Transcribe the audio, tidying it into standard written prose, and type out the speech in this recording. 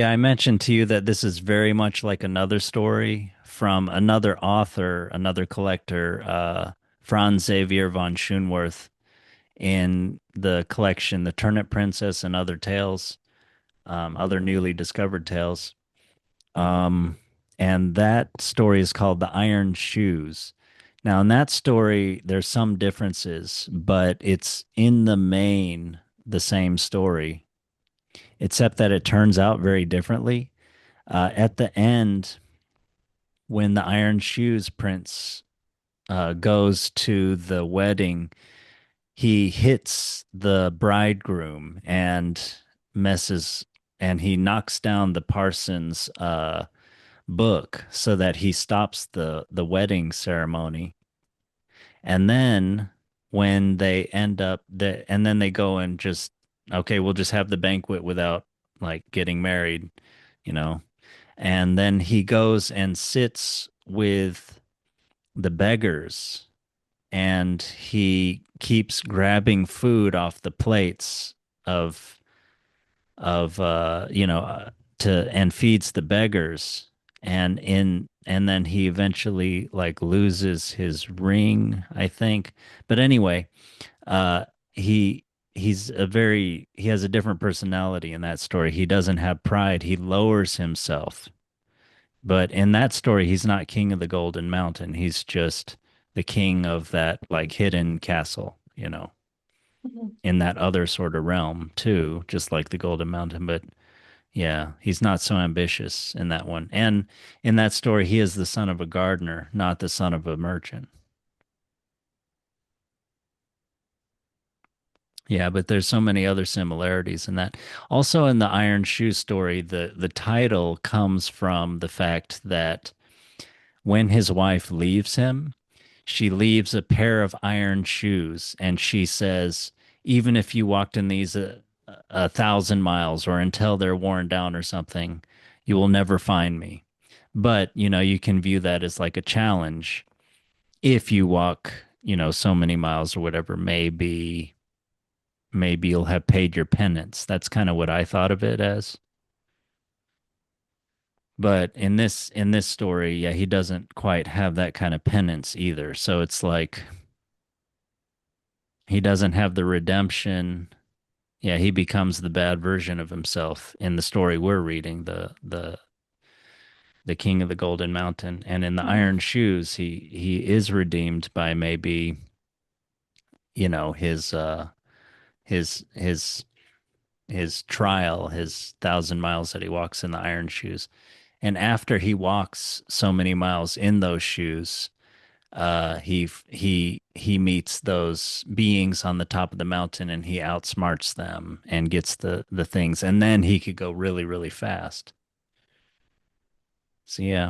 Yeah, I mentioned to you that this is very much like another story from another author, another collector, Franz Xavier von Schoenworth, in the collection The Turnip Princess and Other Tales, other newly discovered tales. Um, and that story is called The Iron Shoes. Now, in that story, there's some differences, but it's in the main the same story, except that it turns out very differently. At the end, when the Iron Shoes Prince goes to the wedding, he hits the bridegroom and messes, and he knocks down the parson's book so that he stops the wedding ceremony. And then when they end up and then they go and just, okay, we'll just have the banquet without like getting married, you know. And then he goes and sits with the beggars, and he keeps grabbing food off the plates of to and feeds the beggars, and then he eventually like loses his ring, I think. But anyway, uh he he has a different personality in that story. He doesn't have pride. He lowers himself. But in that story, he's not king of the Golden Mountain. He's just the king of that like hidden castle, Mhm. in that other sort of realm too, just like the Golden Mountain. But yeah, he's not so ambitious in that one. And in that story, he is the son of a gardener, not the son of a merchant. Yeah, but there's so many other similarities in that. Also in the Iron Shoe story, the title comes from the fact that when his wife leaves him, she leaves a pair of iron shoes, and she says, even if you walked in these 1,000 miles or until they're worn down or something, you will never find me. But, you can view that as like a challenge. If you walk, so many miles or whatever, maybe you'll have paid your penance. That's kind of what I thought of it as. But in this story, yeah, he doesn't quite have that kind of penance either. So it's like he doesn't have the redemption. Yeah, he becomes the bad version of himself in the story we're reading, the King of the Golden Mountain. And in the Mhm. Iron Shoes, he is redeemed by maybe, his his trial, his 1,000 miles that he walks in the iron shoes. And after he walks so many miles in those shoes, he meets those beings on the top of the mountain, and he outsmarts them and gets the things, and then he could go really, really fast. So yeah.